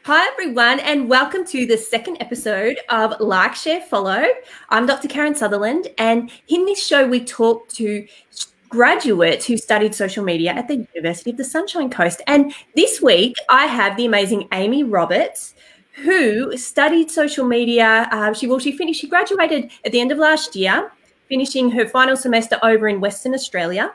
Hi, everyone, and welcome to the second episode of Like, Share, Follow. I'm Dr. Karen Sutherland, and in this show, we talk to graduates who studied social media at the University of the Sunshine Coast. And this week, I have the amazing Amy Roberts, who studied social media. She graduated at the end of last year, finishing her final semester over in Western Australia.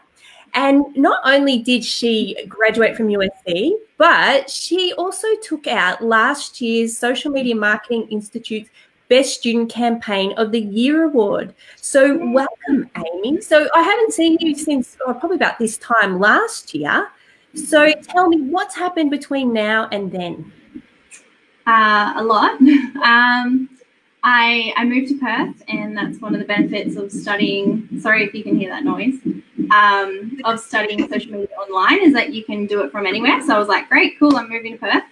And not only did she graduate from USC, but she also took out last year's Social Media Marketing Institute's Best Student Campaign of the Year award. So welcome, Amy. So I haven't seen you since probably about this time last year. So tell me, what's happened between now and then? A lot. I moved to Perth, and that's one of the benefits of studying. Sorry if you can hear that noise. Of studying social media online is that you can do it from anywhere. So I was like, great, cool, I'm moving to Perth.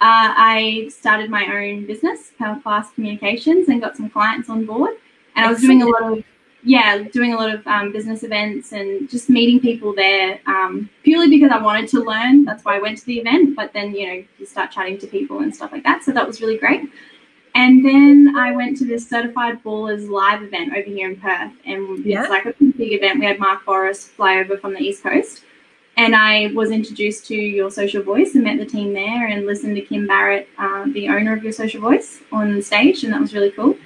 I started my own business, Power Class Communications, and got some clients on board. And I was doing a lot of business events and just meeting people there purely because I wanted to learn. That's why I went to the event. But then, you start chatting to people and stuff like that. So that was really great. And then I went to this Certified Ballers live event over here in Perth. And it's like a big event. We had Mark Boris fly over from the East Coast. And I was introduced to Your Social Voice and met the team there and listened to Kim Barrett, the owner of Your Social Voice, on stage. And that was really cool.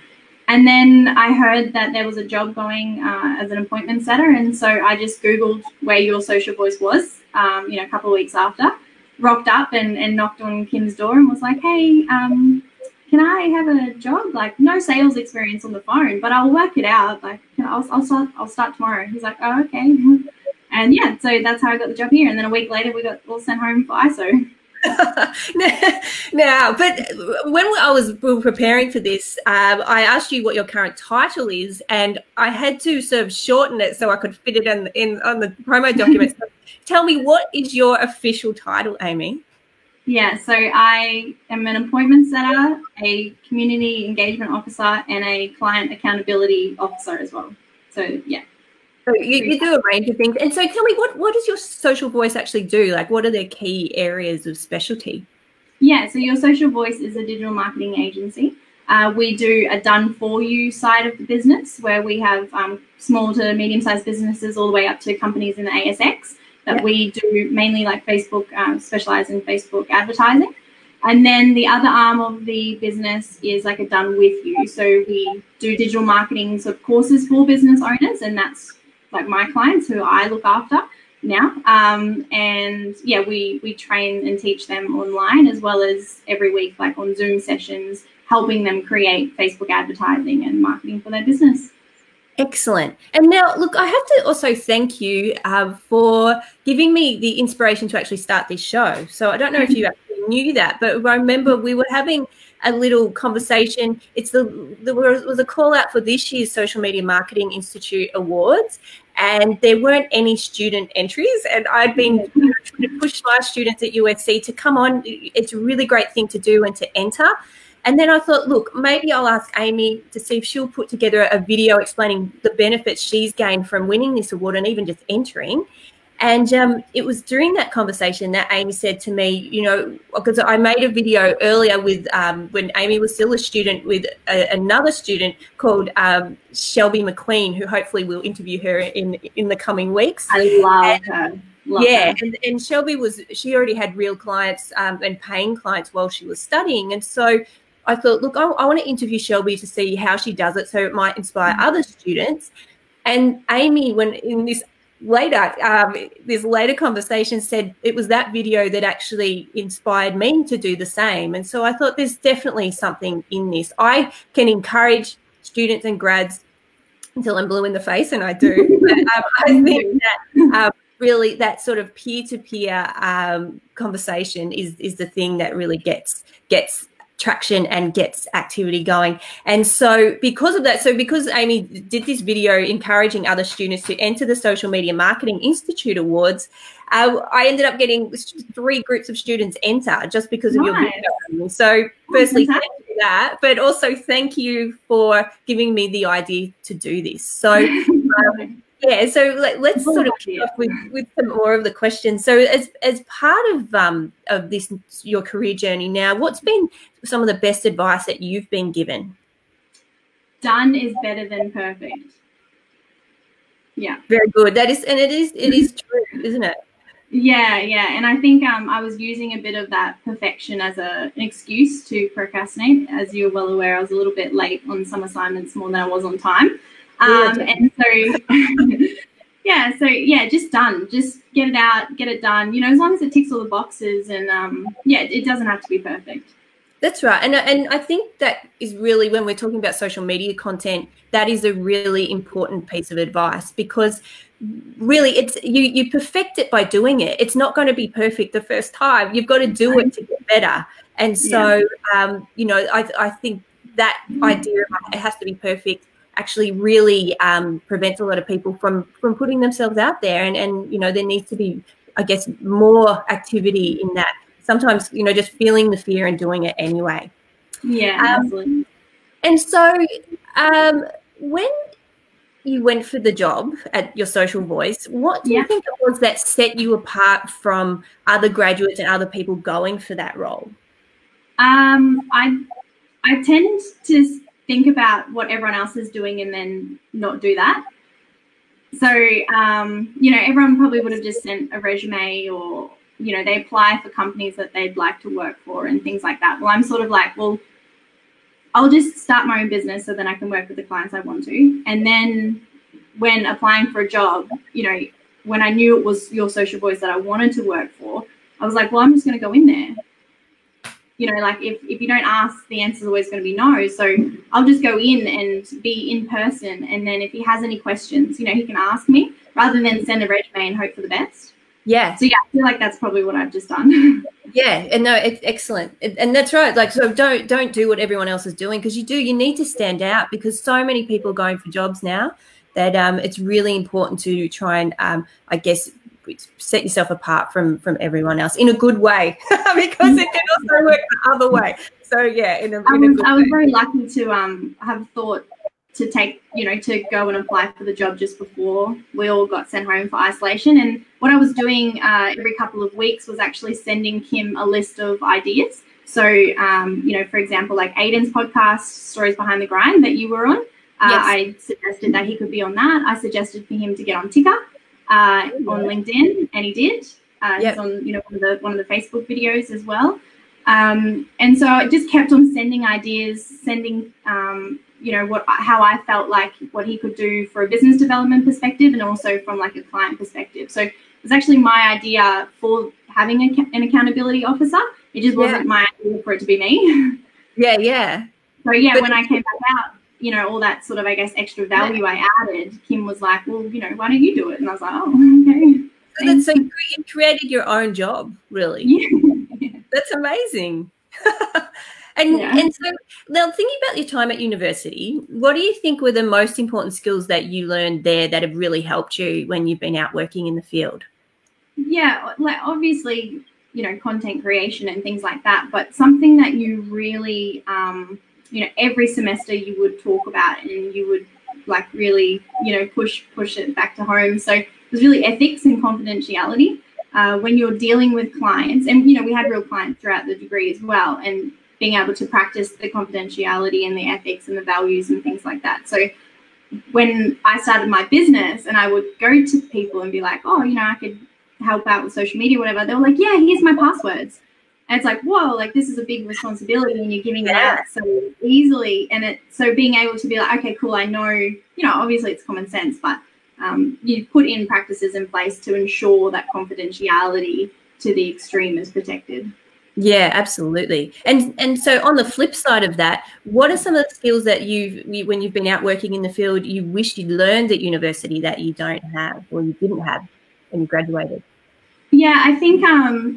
And then I heard that there was a job going as an appointment setter. And so I just Googled where Your Social Voice was, a couple of weeks after. Rocked up and knocked on Kim's door and was like, hey, can I have a job? Like, no sales experience on the phone, but I'll work it out. Like, I'll start tomorrow. He's like, oh, okay. And yeah, so that's how I got the job here. And then a week later, we got all sent home for ISO. Now, but when we were preparing for this, I asked you what your current title is, and I had to sort of shorten it so I could fit it in on the promo document. So tell me, what is your official title, Amy? Yeah, so I am an appointment setter, a community engagement officer, and a client accountability officer as well. So, yeah. So you do a range of things. And so tell me, what does Your Social Voice actually do? Like, what are their key areas of specialty? Yeah, so Your Social Voice is a digital marketing agency. We do a done-for-you side of the business where we have small to medium-sized businesses all the way up to companies in the ASX. That we do mainly like Facebook, specialize in Facebook advertising. And then the other arm of the business is like a done with you. So we do digital marketing sort of courses for business owners, and that's like my clients who I look after now. And yeah, we train and teach them online as well as every week, like on Zoom sessions, helping them create Facebook advertising and marketing for their business. Excellent. And now, look, I have to also thank you for giving me the inspiration to actually start this show. So I don't know if you actually knew that, but I remember we were having a little conversation. There was a call out for this year's Social Media Marketing Institute Awards, and there weren't any student entries. And I'd been trying to push my students at USC to come on. It's a really great thing to do and to enter. And then I thought, look, maybe I'll ask Amy to see if she'll put together a video explaining the benefits she's gained from winning this award and even just entering. And it was during that conversation that Amy said to me, because I made a video earlier with when Amy was still a student with another student called Shelby McQueen, who hopefully we'll interview her in the coming weeks. I love her. And Shelby she already had real clients and paying clients while she was studying. And so I thought, look, I want to interview Shelby to see how she does it so it might inspire other students. And Amy, when in this later conversation, said it was that video that actually inspired me to do the same. And so I thought there's definitely something in this. I can encourage students and grads until I'm blue in the face, and I do. But I think that really that sort of peer-to-peer conversation is the thing that really gets traction and gets activity going. And so because of that, because Amy did this video encouraging other students to enter the Social Media Marketing Institute Awards, I ended up getting 3 groups of students enter just because of your video. So firstly, thank you for that, but also thank you for giving me the idea to do this. So Yeah, so let's sort of kick off with some more of the questions. So as part of this, your career journey now, what's been some of the best advice that you've been given? Done is better than perfect. Yeah. Very good. That is, and it is true, isn't it? Yeah. And I think I was using a bit of that perfection as an excuse to procrastinate. As you're well aware, I was a little bit late on some assignments more than I was on time. And so, just done. Just get it out, get it done. You know, as long as it ticks all the boxes, and it doesn't have to be perfect. That's right. And I think that is really, when we're talking about social media content, that is a really important piece of advice, because really it's you perfect it by doing it. It's not going to be perfect the first time. You've got to do it to get better. And so, I think that idea of it has to be perfect actually really prevents a lot of people from putting themselves out there. And there needs to be, I guess, more activity in that. Sometimes, just feeling the fear and doing it anyway. Yeah, absolutely. And so when you went for the job at your Social Voice, what do you think it was that set you apart from other graduates and other people going for that role? I tend to think about what everyone else is doing and then not do that. So, everyone probably would have just sent a resume, or they apply for companies that they'd like to work for and things like that. Well, I'm sort of like, well, I'll just start my own business so then I can work with the clients I want to. And then when applying for a job, when I knew it was your Social Voice that I wanted to work for, I was like, well, I'm just going to go in there. If you don't ask, the answer is always going to be no. So I'll just go in and be in person. And then if he has any questions, he can ask me rather than send a resume and hope for the best. Yeah. So, I feel like that's probably what I've just done. Yeah. And no, it's excellent. And that's right. Like, so don't do what everyone else is doing, because you need to stand out, because so many people are going for jobs now that it's really important to try and, I guess, set yourself apart from everyone else in a good way, because it can also work the other way. So, yeah, I was very lucky to have thought to take, to go and apply for the job just before we all got sent home for isolation. And what I was doing every couple of weeks was actually sending Kim a list of ideas. So, for example, like Aiden's podcast, Stories Behind the Grind, that you were on, I suggested that he could be on that. I suggested for him to get on Ticker on LinkedIn, and he did. He's on, one of the Facebook videos as well. And so I just kept on sending ideas, sending how I felt like what he could do for a business development perspective, and also from like a client perspective. So it was actually my idea for having an accountability officer. It just wasn't my idea for it to be me. Yeah. So when I came back out, all that sort of, I guess, extra value I added, Kim was like, well, why don't you do it? And I was like, oh, okay. So you created your own job, really. Yeah. That's amazing. And so now, thinking about your time at university, what do you think were the most important skills that you learned there that have really helped you when you've been out working in the field? Yeah, like obviously, content creation and things like that, but something that you really, every semester you would talk about, and you would like really, push it back to home. So it was really ethics and confidentiality when you're dealing with clients. And, we had real clients throughout the degree as well, and being able to practice the confidentiality and the ethics and the values and things like that. So when I started my business and I would go to people and be like, oh, I could help out with social media, whatever, they were like, yeah, here's my passwords. And it's like, whoa, like this is a big responsibility when you're giving it out so easily. And so being able to be like, okay, cool, I know, obviously it's common sense, but you put in practices in place to ensure that confidentiality to the extreme is protected. Yeah, absolutely. And so on the flip side of that, what are some of the skills that when you've been out working in the field, you wish you'd learned at university that you don't have, or you didn't have when you graduated? Yeah, I think,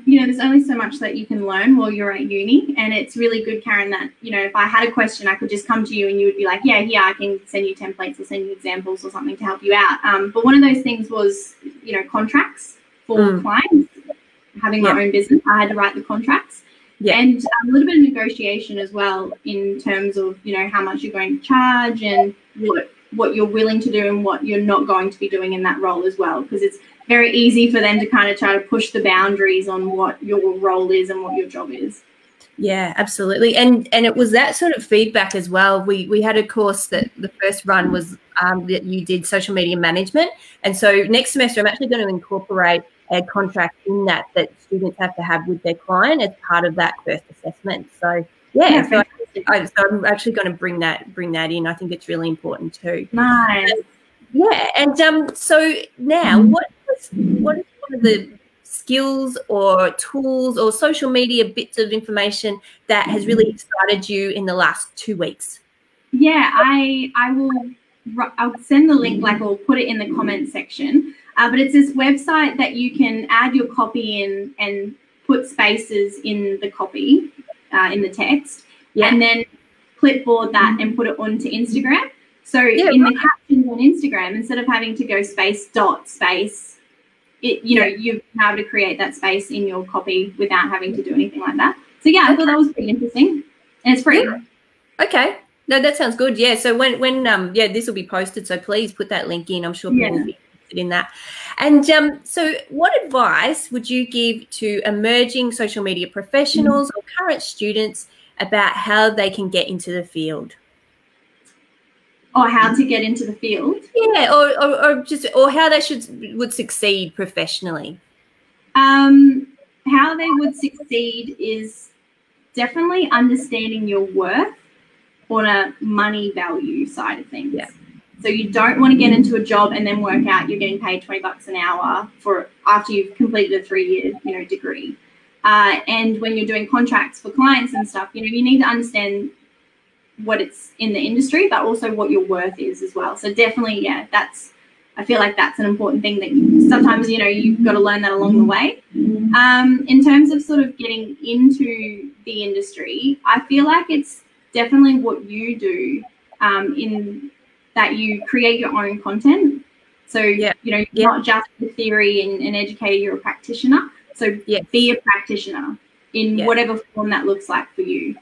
there's only so much that you can learn while you're at uni. And it's really good, Karen, that, if I had a question, I could just come to you and you would be like, yeah, I can send you templates or send you examples or something to help you out. But one of those things was, contracts for clients. Having my own business, I had to write the contracts. And a little bit of negotiation as well in terms of, how much you're going to charge and what what you're willing to do and what you're not going to be doing in that role as well, because it's very easy for them to kind of try to push the boundaries on what your role is and what your job is. Yeah, absolutely. And it was that sort of feedback as well. We had a course that the first run was that you did social media management. And so next semester, I'm actually going to incorporate a contract in that students have to have with their client as part of that first assessment. So yeah, so I'm actually going to bring that in. I think it's really important too. Nice. Yeah, and so now what is one of the skills or tools or social media bits of information that has really excited you in the last 2 weeks? Yeah, I'll send the link, like I'll put it in the comments section. But it's this website that you can add your copy in and put spaces in the copy, in the text, and then clipboard that and put it onto Instagram. So in the captions on Instagram, instead of having to go space dot space, you've been able to create that space in your copy without having to do anything like that. So yeah, I thought that was pretty interesting, and it's free. Okay. No, that sounds good. Yeah. So when this will be posted, so please put that link in. I'm sure people will be interested in that. And so what advice would you give to emerging social media professionals or current students about how they can get into the field? Or how to get into the field? Yeah, or how they would succeed professionally. How they would succeed is definitely understanding your worth on a money value side of things. Yeah. So you don't want to get into a job and then work out you're getting paid $20 an hour after you've completed a 3-year degree. And when you're doing contracts for clients and stuff, you need to understand what it's in the industry, but also what your worth is as well. So definitely, I feel like that's an important thing that sometimes, you've got to learn that along the way. In terms of sort of getting into the industry, I feel like it's definitely what you do in that you create your own content. So, you're not just the theory and educator, you're a practitioner. So be a practitioner in whatever form that looks like for you.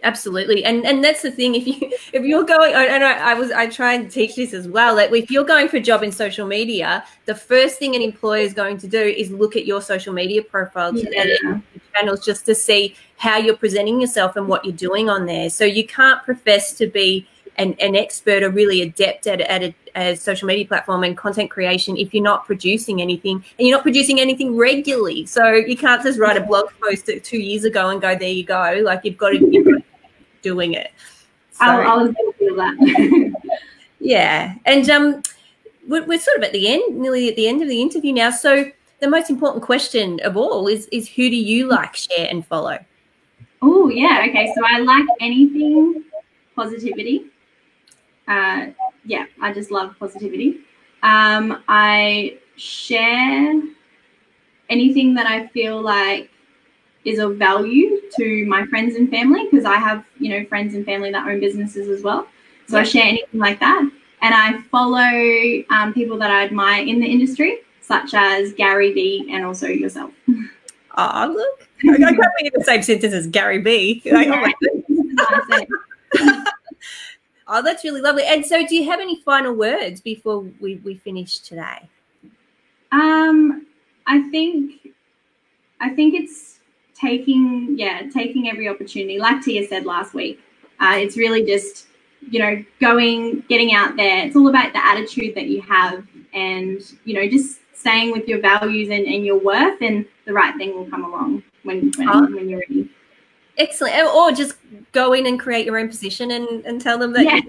Absolutely, and that's the thing. If you're going, and I try and teach this as well, that if you're going for a job in social media, the first thing an employer is going to do is look at your social media profile and channels just to see how you're presenting yourself and what you're doing on there. So you can't profess to be an expert or really adept at a social media platform and content creation if you're not producing anything, and you're not producing anything regularly. So you can't just write a blog post 2 years ago and go, there you go. Like you've got to be doing it. So, I'll feel that. Yeah. And we're sort of nearly at the end of the interview now. So the most important question of all is who do you like, share and follow? Oh, yeah. Okay. So I like anything positivity. I just love positivity. I share anything that I feel like is of value to my friends and family, because I have, friends and family that own businesses as well. So I share anything like that. And I follow people that I admire in the industry, such as Gary B and also yourself. Oh, look. I can't be in the same sentence as Gary B. Oh, that's really lovely. And so do you have any final words before we finish today? I think it's taking every opportunity. Like Tia said last week, it's really just, getting out there. It's all about the attitude that you have and, just staying with your values and your worth, and the right thing will come along when you're ready. Excellent. Or just go in and create your own position and tell them that. Yeah.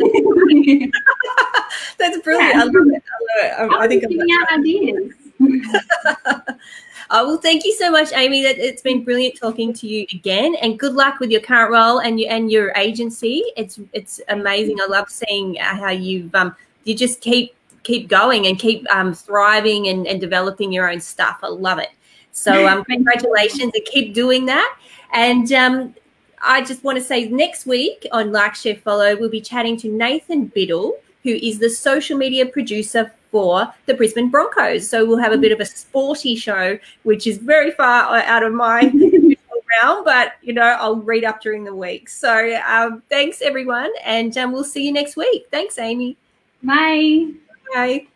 That's brilliant. I love it. I think I'm giving out ideas. Well, thank you so much, Amy. It's been brilliant talking to you again, and good luck with your current role and your agency. It's amazing. I love seeing how you just keep going and keep thriving and developing your own stuff. I love it. So congratulations and keep doing that. And I just want to say next week on Like, Share, Follow, we'll be chatting to Nathan Biddle, who is the social media producer for the Brisbane Broncos. So we'll have a bit of a sporty show, which is very far out of my realm, but, I'll read up during the week. So thanks, everyone, and we'll see you next week. Thanks, Amy. Bye. Bye.